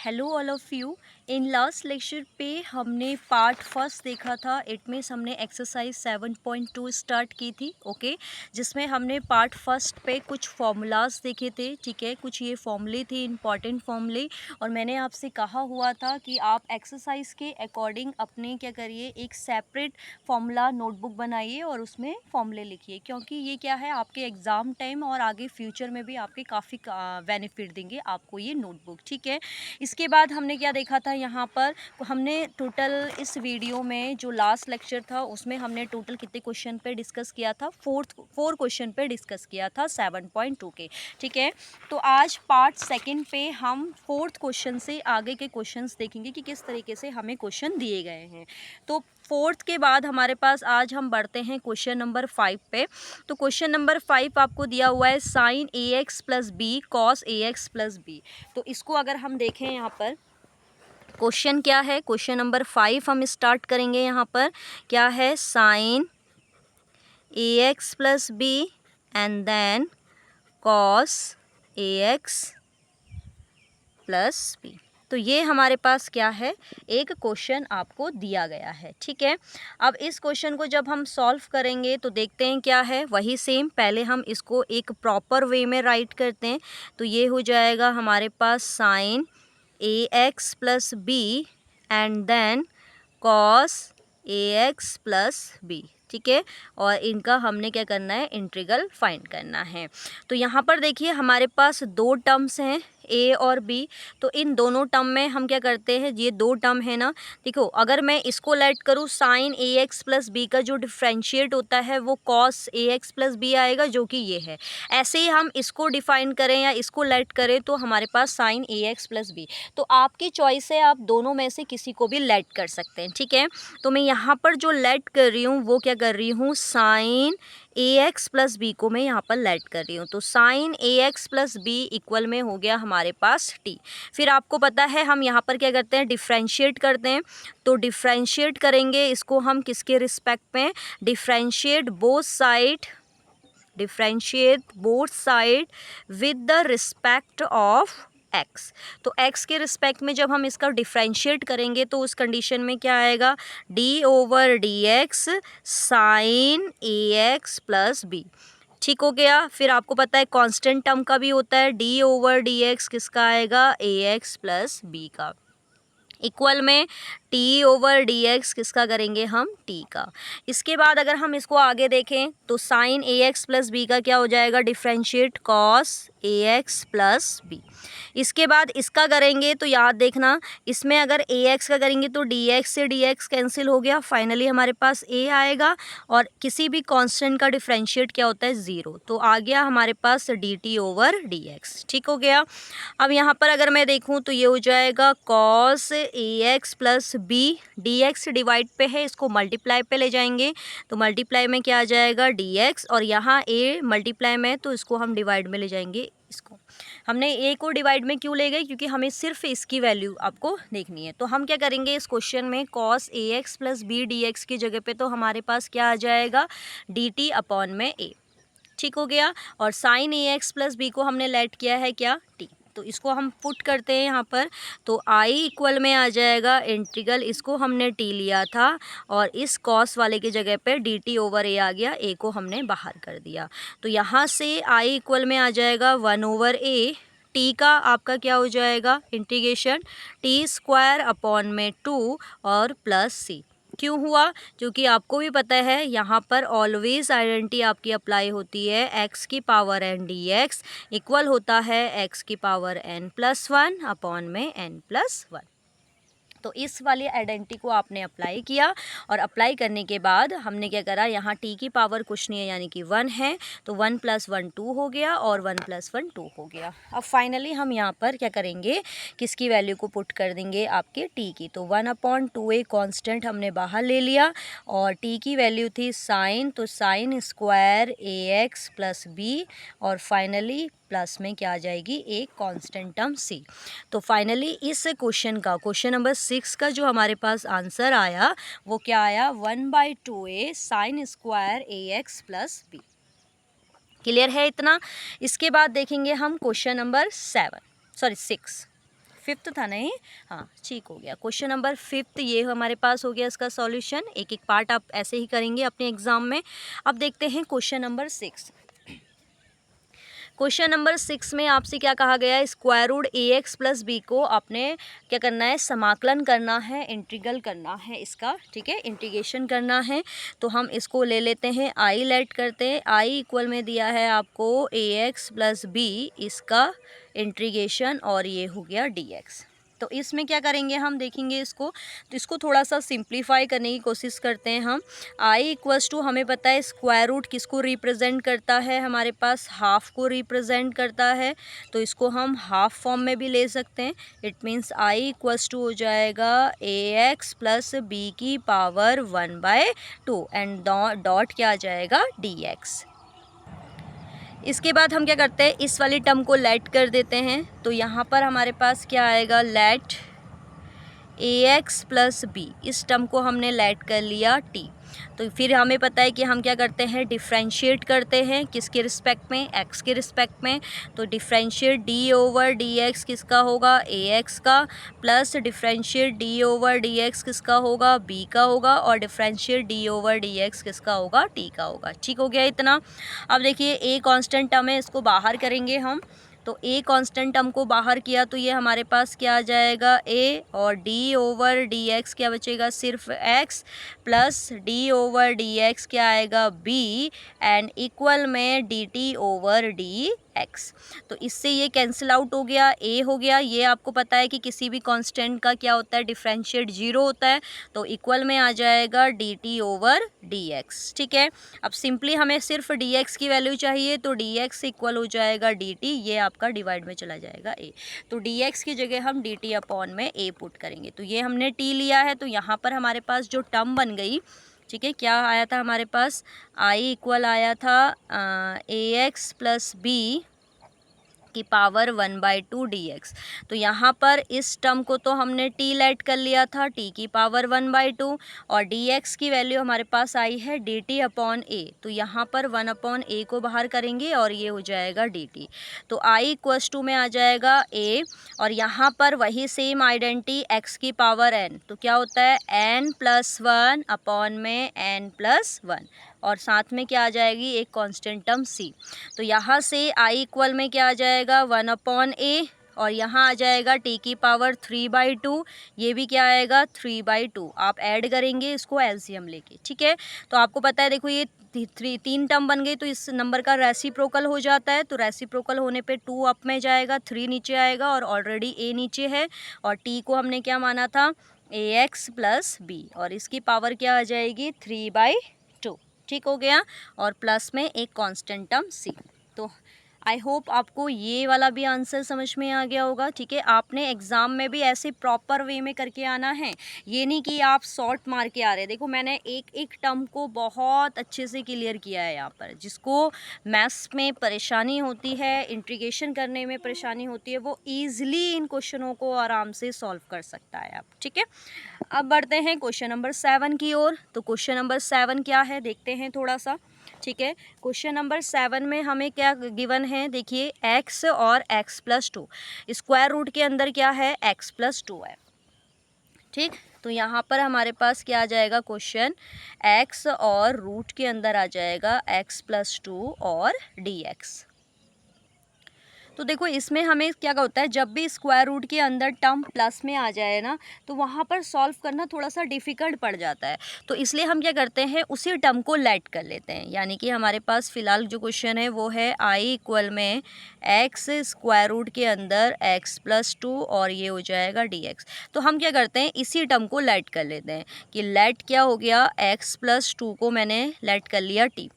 Hello all of you. In last lecture पे हमने part first देखा था। इट मीन्स हमने एक्सरसाइज 7.2 स्टार्ट की थी। ओके, जिसमें हमने पार्ट फर्स्ट पे कुछ फॉर्मूलाज देखे थे। ठीक है, कुछ ये फॉर्मूले थे, इंपॉर्टेंट फॉर्मूले। और मैंने आपसे कहा हुआ था कि आप एक्सरसाइज के अकॉर्डिंग अपने क्या करिए, एक सेपरेट फॉर्मूला नोटबुक बनाइए और उसमें फॉर्मूले लिखिए, क्योंकि ये क्या है, आपके एग्ज़ाम टाइम और आगे फ्यूचर में भी आपके काफ़ी बेनिफिट देंगे आपको ये नोटबुक। ठीक है, इसके बाद हमने क्या देखा था, यहाँ पर हमने टोटल इस वीडियो में जो लास्ट लेक्चर था उसमें हमने टोटल कितने क्वेश्चन पे डिस्कस किया था, फोर क्वेश्चन पे डिस्कस किया था 7.2 के। ठीक है, तो आज पार्ट सेकंड पे हम फोर्थ क्वेश्चन से आगे के क्वेश्चंस देखेंगे कि किस तरीके से हमें क्वेश्चन दिए गए हैं। तो फोर्थ के बाद हमारे पास आज हम बढ़ते हैं क्वेश्चन नंबर 5 पे। तो क्वेश्चन नंबर 5 आपको दिया हुआ है sine A X plus B cos A X plus B. तो इसको अगर हम देखें, यहाँ पर क्वेश्चन क्या है, क्वेश्चन नंबर 5 हम स्टार्ट करेंगे। यहाँ पर क्या है, sine A X plus B and then cos A X plus B. तो ये हमारे पास क्या है, एक क्वेश्चन आपको दिया गया है। ठीक है, अब इस क्वेश्चन को जब हम सॉल्व करेंगे तो देखते हैं क्या है, वही सेम। पहले हम इसको एक प्रॉपर वे में राइट करते हैं। तो ये हो जाएगा हमारे पास sine A X plus B and then cos A X plus B. ठीक है, और इनका हमने क्या करना है, इंटीग्रल फाइंड करना है। तो यहाँ पर देखिए हमारे पास दो टर्म्स हैं, ए और बी। तो इन दोनों टर्म में हम क्या करते हैं, ये दो टर्म है ना, देखो अगर मैं इसको लेट करूँ, sign A X plus B का जो डिफ्रेंशिएट होता है वो cos A X plus B आएगा, जो कि ये है। ऐसे ही हम इसको डिफाइन करें या इसको लेट करें तो हमारे पास sine A X plus B. तो आपकी चॉइस है, आप दोनों में से किसी को भी लेट कर सकते हैं। ठीक है, तो मैं यहाँ पर जो लेट कर रही हूँ वो क्या कर रही हूँ, sign A X plus B को मैं यहाँ पर लेट कर रही हूँ। तो sign A X plus B equal में हो गया हमारे पास टी। फिर आपको पता है हम यहाँ पर क्या करते हैं, डिफ्रेंशिएट करते हैं। तो डिफ्रेंशिएट करेंगे इसको हम किसके रिस्पेक्ट में, differentiate both side, differentiate both side with the respect of x. तो एक्स के रिस्पेक्ट में जब हम इसका डिफ्रेंशिएट करेंगे तो उस कंडीशन में क्या आएगा, D over D X sine A X plus B. ठीक हो गया। फिर आपको पता है कांस्टेंट टर्म का भी होता है, डी ओवर डी एक्स किसका आएगा, ए एक्स प्लस बी का, इक्वल में टी ओवर डी एक्स किसका करेंगे हम, टी का। इसके बाद अगर हम इसको आगे देखें तो sign A X plus B का क्या हो जाएगा, differentiate cos A X plus B. इसके बाद इसका करेंगे तो याद देखना, इसमें अगर ए एक्स का करेंगे तो डी एक्स से डी एक्स कैंसिल हो गया, फाइनली हमारे पास ए आएगा। और किसी भी कांस्टेंट का डिफ्रेंशिएट क्या होता है, ज़ीरो। तो आ गया हमारे पास D T over D X. ठीक हो गया। अब यहाँ पर अगर मैं देखूँ तो ये हो जाएगा cos A X plus B, D X divide पे है, इसको मल्टीप्लाई पे ले जाएंगे तो मल्टीप्लाई में क्या आ जाएगा, डी एक्स। और यहाँ ए मल्टीप्लाई में तो इसको हम डिवाइड में ले जाएंगे। इसको हमने ए को डिवाइड में क्यों ले गए, क्योंकि हमें सिर्फ इसकी वैल्यू आपको देखनी है। तो हम क्या करेंगे इस क्वेश्चन में, cos A X plus B D X की जगह पे तो हमारे पास क्या आ जाएगा, डी टी अपॉन में ए। ठीक हो गया। और sign A X plus B को हमने लेट किया है क्या, टी। तो इसको हम पुट करते हैं यहाँ पर, तो आई इक्वल में आ जाएगा इंटीग्रल, इसको हमने टी लिया था और इस कॉस वाले की जगह पे डी टी ओवर ए आ गया, ए को हमने बाहर कर दिया। तो यहाँ से आई इक्वल में आ जाएगा 1 ओवर ए, टी का आपका क्या हो जाएगा, इंटीग्रेशन टी स्क्वायर अपॉन में 2 और प्लस सी। क्यों हुआ, क्योंकि आपको भी पता है यहाँ पर ऑलवेज आइडेंटिटी आपकी अप्लाई होती है, एक्स की power N D X equal होता है एक्स की पावर एन प्लस 1 अपॉन में एन प्लस 1। तो इस वाली आइडेंटिटी को आपने अप्लाई किया और अप्लाई करने के बाद हमने क्या करा, यहाँ टी की पावर कुछ नहीं है यानी कि 1 है, तो 1 + 1 2 हो गया और 1 + 1 2 हो गया। अब फाइनली हम यहाँ पर क्या करेंगे, किसकी वैल्यू को पुट कर देंगे, आपके टी की। तो 1/2a कांस्टेंट हमने बाहर ले लिया और टी की वैल्यू थी साइन, तो साइन स्क्वायर ए एक्स प्लस बी और फाइनली प्लस में क्या आ जाएगी, एक कांस्टेंट टर्म सी। तो फाइनली इस क्वेश्चन का, क्वेश्चन नंबर 6 का जो हमारे पास आंसर आया वो क्या आया, 1/2a साइन स्क्वायर ए एक्स प्लस बी। क्लियर है इतना। इसके बाद देखेंगे हम क्वेश्चन नंबर 6। 5th था नहीं, हाँ ठीक हो गया। क्वेश्चन नंबर 5th ये हमारे पास हो गया इसका सॉल्यूशन। एक एक पार्ट आप ऐसे ही करेंगे अपने एग्जाम में। अब देखते हैं क्वेश्चन नंबर 6। क्वेश्चन नंबर 6 में आपसे क्या कहा गया है, स्क्वायर रूट ए एक्स प्लस बी को आपने क्या करना है, समाकलन करना है, इंटीग्रल करना है इसका, ठीक है, इंटीग्रेशन करना है। तो हम इसको ले लेते हैं, आई लेट करते हैं, आई इक्वल में दिया है आपको ए एक्स प्लस बी, इसका इंटीग्रेशन, और ये हो गया डी एक्स। तो इसमें क्या करेंगे हम, देखेंगे इसको, तो इसको थोड़ा सा सिंप्लीफाई करने की कोशिश करते हैं हम। आई इक्वल्स टू हमें पता है स्क्वायर रूट किसको रिप्रेजेंट करता है, हमारे पास हाफ को रिप्रेजेंट करता है, तो इसको हम हाफ फॉर्म में भी ले सकते हैं। It means I equals to हो जाएगा ए एक्स प्लस बी की पावर 1/2 एंड डॉट क्या आ जाएगा, डी एक्स। इसके बाद हम क्या करते हैं, इस वाली टर्म को लेट कर देते हैं, तो यहाँ पर हमारे पास क्या आएगा, लेट ए एक्स प्लस बी, इस टर्म को हमने लेट कर लिया टी। तो फिर हमें पता है कि हम क्या करते हैं, डिफ्रेंशिएट करते हैं, किसके रिस्पेक्ट में, एक्स के रिस्पेक्ट में। तो differentiate D over D x किसका होगा, ए एक्स का, plus differentiate D over D x किसका होगा, बी का होगा, और differentiate D over D x किसका होगा, टी का होगा। ठीक हो गया इतना। अब देखिए ए कांस्टेंट टर्म है, इसको बाहर करेंगे हम, तो ए कांस्टेंट टर्म को बाहर किया तो ये हमारे पास क्या आ जाएगा, ए, और डी ओवर डी एक्स क्या बचेगा, सिर्फ x, plus D over D x क्या आएगा, बी, एंड इक्वल में D T over D x. तो इससे ये कैंसिल आउट हो गया, ए हो गया। ये आपको पता है कि किसी भी कांस्टेंट का क्या होता है, डिफरेंशिएट 0 होता है, तो इक्वल में आ जाएगा D T over D X. ठीक है, अब सिंपली हमें सिर्फ डी एक्स की वैल्यू चाहिए, तो डी एक्स इक्वल हो जाएगा डी टी, ये आपका डिवाइड में चला जाएगा ए, तो डी एक्स की जगह हम डी टी अपॉन में ए पुट करेंगे। तो ये हमने टी लिया है, तो यहाँ पर हमारे पास जो टर्म बन गई, ठीक है, क्या आया था हमारे पास, आई इक्वल आया था ए एक्स प्लस बी की पावर 1/2 dx। तो यहाँ पर इस टर्म को तो हमने t लेट कर लिया था, t की पावर 1/2, और dx की वैल्यू हमारे पास आई है dt अपॉन a, तो यहाँ पर 1/a को बाहर करेंगे और ये हो जाएगा dt। तो i इक्वल्स टू में आ जाएगा a, और यहाँ पर वही सेम आइडेंटिटी x की पावर n, तो क्या होता है n+1 अपॉन में n+1, और साथ में क्या आ जाएगी, एक कांस्टेंट टर्म c। तो यहाँ से i इक्वल में क्या आ जाएगा, 1/a, और यहाँ आ जाएगा t की पावर 3/2, ये भी क्या आएगा 3/2। आप ऐड करेंगे इसको एलसीएम लेके, ठीक है। तो आपको पता है, देखो ये 3 टर्म बन गई, तो इस नंबर का रेसिप्रोकल हो जाता है, तो रेसिप्रोकल होने पे 2 अप में जाएगा, 3 नीचे आएगा, और ऑलरेडी a नीचे है, और t को हमने क्या माना था, ax प्लस b, और इसकी पावर क्या आ जाएगी 3/2। ठीक हो गया, और प्लस में एक कांस्टेंट टर्म c। तो आई होप आपको ये वाला भी आंसर समझ में आ गया होगा। ठीक है, आपने एग्ज़ाम में भी ऐसे प्रॉपर वे में करके आना है, ये नहीं कि आप शॉर्ट मार के आ रहे हैं। देखो मैंने एक एक टर्म को बहुत अच्छे से क्लियर किया है यहाँ पर। जिसको मैथ्स में परेशानी होती है, इंटीग्रेशन करने में परेशानी होती है, वो ईज़िली इन क्वेश्चनों को आराम से सॉल्व कर सकता है आप। ठीक है, अब बढ़ते हैं क्वेश्चन नंबर 7 की ओर। तो क्वेश्चन नंबर 7 क्या है, देखते हैं थोड़ा सा। ठीक है, क्वेश्चन नंबर 7 में हमें क्या गिवन है, देखिए x और x+2, स्क्वायर रूट के अंदर क्या है, x+2 है। ठीक, तो यहाँ पर हमारे पास क्या आ जाएगा क्वेश्चन, x और रूट के अंदर आ जाएगा x+2 और dx। तो देखो इसमें हमें क्या होता है, जब भी स्क्वायर रूट के अंदर टर्म प्लस में आ जाए ना, तो वहाँ पर सॉल्व करना थोड़ा सा डिफ़िकल्ट पड़ जाता है। तो इसलिए हम क्या करते हैं, उसी टर्म को लेट कर लेते हैं। यानी कि हमारे पास फ़िलहाल जो क्वेश्चन है वो है आई इक्वल में एक्स स्क्वायर रूट के अंदर x+2 और ये हो जाएगा dx। तो हम क्या करते हैं, इसी टर्म को लेट कर लेते हैं कि लेट क्या हो गया, x+2 को मैंने लेट कर लिया t।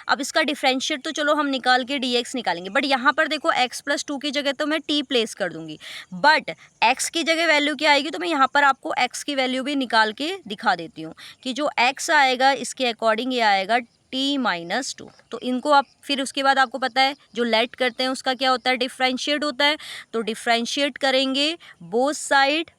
अब इसका डिफरेंशिएट तो चलो हम निकाल के dx निकालेंगे, बट यहाँ पर देखो x+2 की जगह तो मैं t प्लेस कर दूंगी, बट x की जगह वैल्यू क्या आएगी, तो मैं यहाँ पर आपको x की वैल्यू भी निकाल के दिखा देती हूँ कि जो x आएगा इसके अकॉर्डिंग ये आएगा t-2। तो इनको आप फिर उसके बाद आपको पता है जो लेट करते हैं उसका क्या होता है, डिफरेंशिएट होता है। तो डिफरेंशिएट करेंगे both side,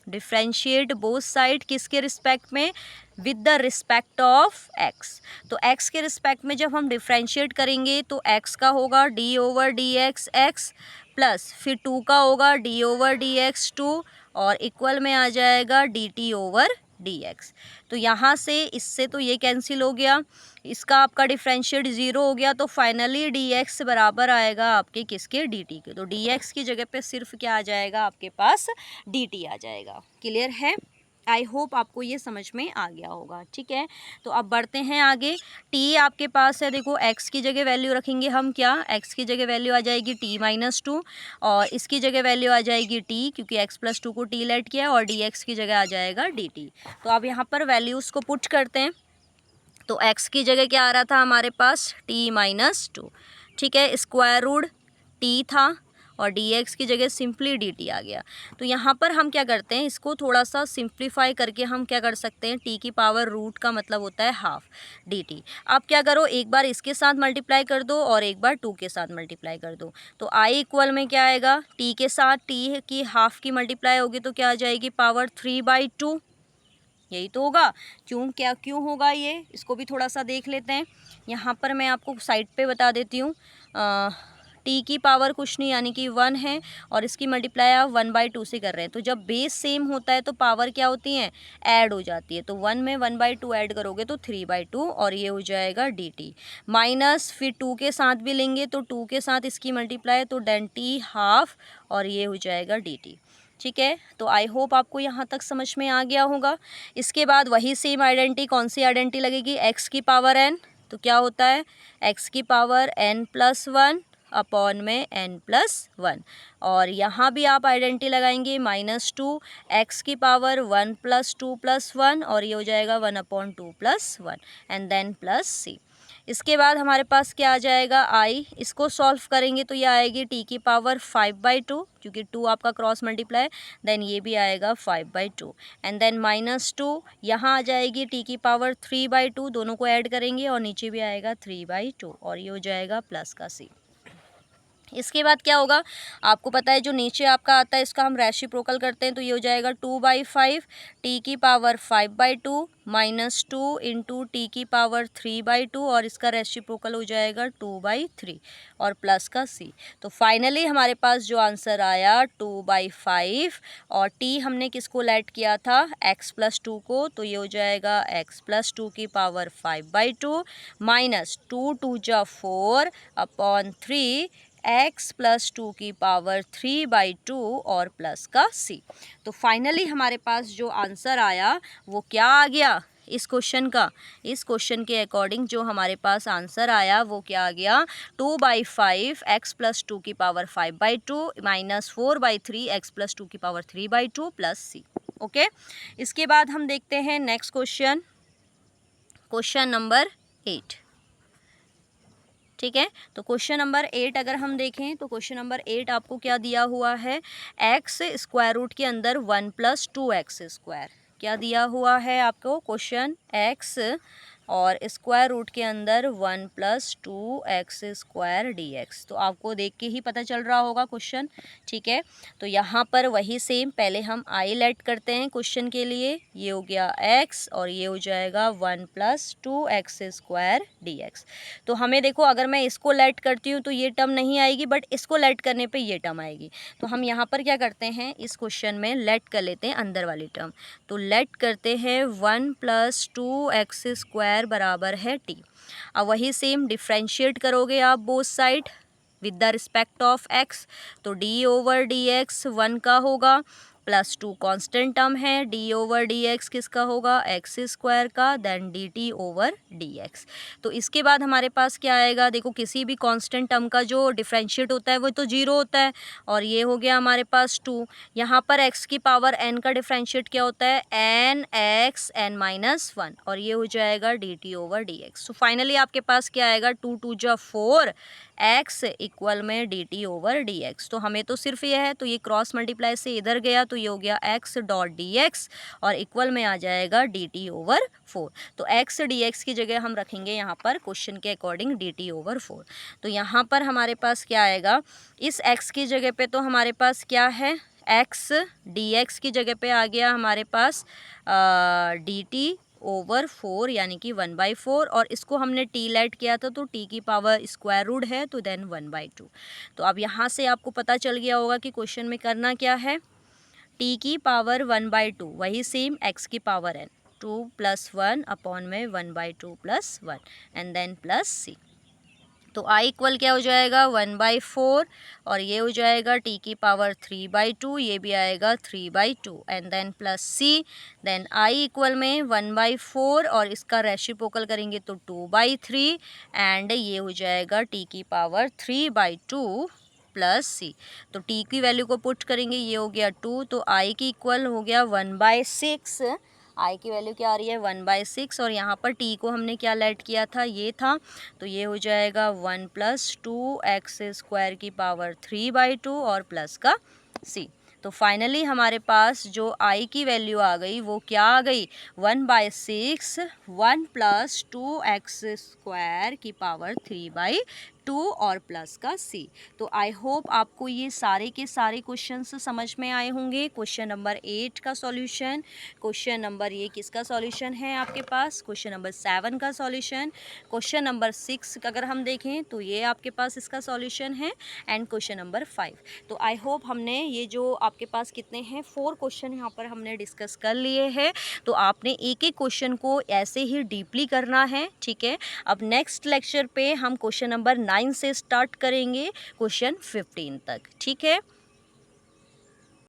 differentiate both side किसके रिस्पेक्ट में, with the respect of x। तो x के रिस्पेक्ट में जब हम डिफरेंशिएट करेंगे तो x का होगा d over D x x plus फिर 2 का होगा डी ओवर डी एक्स 2 और इक्वल में आ जाएगा D T over D x. तो यहाँ से इससे तो ये कैंसिल हो गया, इसका आपका डिफरेंशिएट ज़ीरो हो गया, तो फाइनली डी एक्स बराबर आएगा आपके किसके, डी टी के। तो डी एक्स की जगह पे सिर्फ क्या आ जाएगा आपके पास, डी टी आ जाएगा। क्लियर है? आई होप आपको ये समझ में आ गया होगा। ठीक है, तो अब बढ़ते हैं आगे। t आपके पास है, देखो x की जगह वैल्यू रखेंगे हम, क्या x की जगह वैल्यू आ जाएगी t-2 और इसकी जगह वैल्यू आ जाएगी t, क्योंकि x+2 को t लेट किया है, और dx की जगह आ जाएगा dt। तो अब यहाँ पर वैल्यूज़ को पुट करते हैं। तो x की जगह क्या आ रहा था हमारे पास, t-2, ठीक है, स्क्वायर रूट t था और dx की जगह सिंपली dt आ गया। तो यहाँ पर हम क्या करते हैं, इसको थोड़ा सा सिंप्लीफाई करके हम क्या कर सकते हैं, t की पावर रूट का मतलब होता है हाफ dt। अब क्या करो, एक बार इसके साथ मल्टीप्लाई कर दो और एक बार 2 के साथ मल्टीप्लाई कर दो। तो i इक्वल में क्या आएगा, t के साथ t की हाफ की मल्टीप्लाई होगी तो क्या आ जाएगी, पावर 3/2। यही तो होगा। क्यों होगा ये, इसको भी थोड़ा सा देख लेते हैं। यहाँ पर मैं आपको साइड पे बता देती हूँ। टी की पावर कुछ नहीं यानी कि 1 है और इसकी मल्टीप्लाई आप 1/2 से कर रहे हैं। तो जब बेस सेम होता है तो पावर क्या होती है, ऐड हो जाती है। तो 1 में 1/2 ऐड करोगे तो 3/2 और ये हो जाएगा dt। माइनस फिर 2 के साथ भी लेंगे तो 2 के साथ इसकी मल्टीप्लाई तो डेन टी हाफ और ये हो जाएगा dt। ठीक है, तो आई होप आपको यहाँ तक समझ में आ गया होगा। इसके बाद वही सेम आइडेंटिटी, कौन सी आइडेंटिटी लगेगी, x की पावर n। तो क्या होता है, x की पावर n+1 अपॉन में n+1 और यहाँ भी आप आइडेंटिटी लगाएंगे -2 x की पावर 1+2+1 और ये हो जाएगा 1/2+1 एंड देन +c। इसके बाद हमारे पास क्या आ जाएगा, i, इसको सॉल्व करेंगे तो ये आएगी t की पावर 5/2 क्योंकि 2 आपका क्रॉस मल्टीप्लाई, देन ये भी आएगा 5/2 एंड देन -2 यहाँ आ जाएगी t की पावर 3/2, दोनों को ऐड करेंगे और नीचे भी आएगा 3/2 और ये हो जाएगा प्लस का c। इसके बाद क्या होगा, आपको पता है जो नीचे आपका आता है इसका हम रेसिप्रोकल करते हैं तो ये हो जाएगा 2/5 टी की पावर 5/2 -2 इंटू टी की पावर 3/2 और इसका रेसिप्रोकल हो जाएगा 2/3 और प्लस का c। तो फाइनली हमारे पास जो आंसर आया 2/5 और t हमने किसको लेट किया था, x+2 को, तो ये हो जाएगा x+2 की पावर 5/2 -2 2 जा 4 अपॉन 3 x+2 की पावर 3/2 और प्लस का c। तो फाइनली हमारे पास जो आंसर आया वो क्या आ गया इस क्वेश्चन का, इस क्वेश्चन के अकॉर्डिंग जो हमारे पास आंसर आया वो क्या आ गया, 2/5 x+2 की पावर 5/2 -4/3 x+2 की पावर 3/2 प्लस c। ओके, इसके बाद हम देखते हैं नेक्स्ट क्वेश्चन, क्वेश्चन नंबर 8। ठीक है, तो क्वेश्चन नंबर 8 अगर हम देखें तो क्वेश्चन नंबर 8 आपको क्या दिया हुआ है, x स्क्वायर रूट के अंदर 1+2x², क्या दिया हुआ है आपको क्वेश्चन, x और स्क्वायर रूट के अंदर 1+2x² dx। तो आपको देख के ही पता चल रहा होगा क्वेश्चन। ठीक है, तो यहाँ पर वही सेम, पहले हम i लेट करते हैं क्वेश्चन के लिए, ये हो गया x और ये हो जाएगा 1+2x² dx। तो हमें देखो अगर मैं इसको लेट करती हूँ तो ये टर्म नहीं आएगी, बट इसको लेट करने पे ये टर्म आएगी। तो हम यहाँ पर क्या करते हैं, इस क्वेश्चन में लेट कर लेते हैं अंदर वाली टर्म। तो लेट करते हैं 1+2x² बराबर है t। अब वही सेम डिफ्रेंशिएट करोगे आप both side with the respect of x, तो d ओवर डी एक्स 1 का होगा, +2 कांस्टेंट टर्म है, d ओवर डी एक्स किसका होगा, x² का, देन dt ओवर dx। तो इसके बाद हमारे पास क्या आएगा, देखो किसी भी कांस्टेंट टर्म का जो डिफ्रेंशिएट होता है वो तो 0 होता है और ये हो गया हमारे पास 2। यहाँ पर x की पावर n का डिफ्रेंशिएट क्या होता है, n x n-1 और ये हो जाएगा dt ओवर dx। तो फाइनली आपके पास क्या आएगा, 2 2 जा 4 x इक्वल में dt ओवर dx। तो हमें तो सिर्फ ये है तो ये क्रॉस मल्टीप्लाई से इधर गया तो ये हो गया x डॉट dx और इक्वल में आ जाएगा dt ओवर 4। तो x dx की जगह हम रखेंगे यहाँ पर क्वेश्चन के अकॉर्डिंग dt ओवर 4। तो यहाँ पर हमारे पास क्या आएगा, इस x की जगह पे तो हमारे पास क्या है, x dx की जगह पे आ गया हमारे पास dt ओवर 4 यानी कि 1/4, और इसको हमने टी लेट किया था तो टी की पावर स्क्वायर रूट है तो देन 1/2। तो अब यहाँ से आपको पता चल गया होगा कि क्वेश्चन में करना क्या है। टी की पावर 1/2 वही सेम एक्स की पावर n, 2 + 1 अपॉन में 1/2 + 1 एंड देन प्लस सी। तो आई इक्वल क्या हो जाएगा 1/4, और ये हो जाएगा टी की पावर 3/2, ये भी आएगा 3/2 and then plus C. Then I equal में 1/4 और इसका रेसिप्रोकल करेंगे तो 2/3 एंड ये हो जाएगा टी की पावर 3/2 प्लस सी। तो टी की वैल्यू को पुट करेंगे, ये हो गया 2, तो आई की इक्वल हो गया 1/6। आई की वैल्यू क्या आ रही है 1/6, और यहाँ पर टी को हमने क्या लेट किया था, ये था, तो ये हो जाएगा 1 + 2x² की पावर 3/2 और प्लस का सी। तो फाइनली हमारे पास जो आई की वैल्यू आ गई वो क्या आ गई 1/6, 1 + 2x² की पावर 3/2 और प्लस का सी। तो आई होप आपको ये सारे के सारे क्वेश्चंस समझ में आए होंगे। क्वेश्चन नंबर 8 का सॉल्यूशन, क्वेश्चन नंबर ये किसका सॉल्यूशन है आपके पास, क्वेश्चन नंबर 7 का सॉल्यूशन, क्वेश्चन नंबर 6 अगर हम देखें तो ये आपके पास इसका सॉल्यूशन है, एंड क्वेश्चन नंबर 5। तो आई होप हमने ये जो आपके पास कितने हैं 4 क्वेश्चन यहाँ पर हमने डिस्कस कर लिए हैं। तो आपने एक एक क्वेश्चन को ऐसे ही डीपली करना है, ठीक है। अब नेक्स्ट लेक्चर पे हम क्वेश्चन नंबर 9 से स्टार्ट करेंगे क्वेश्चन 15 तक, ठीक है।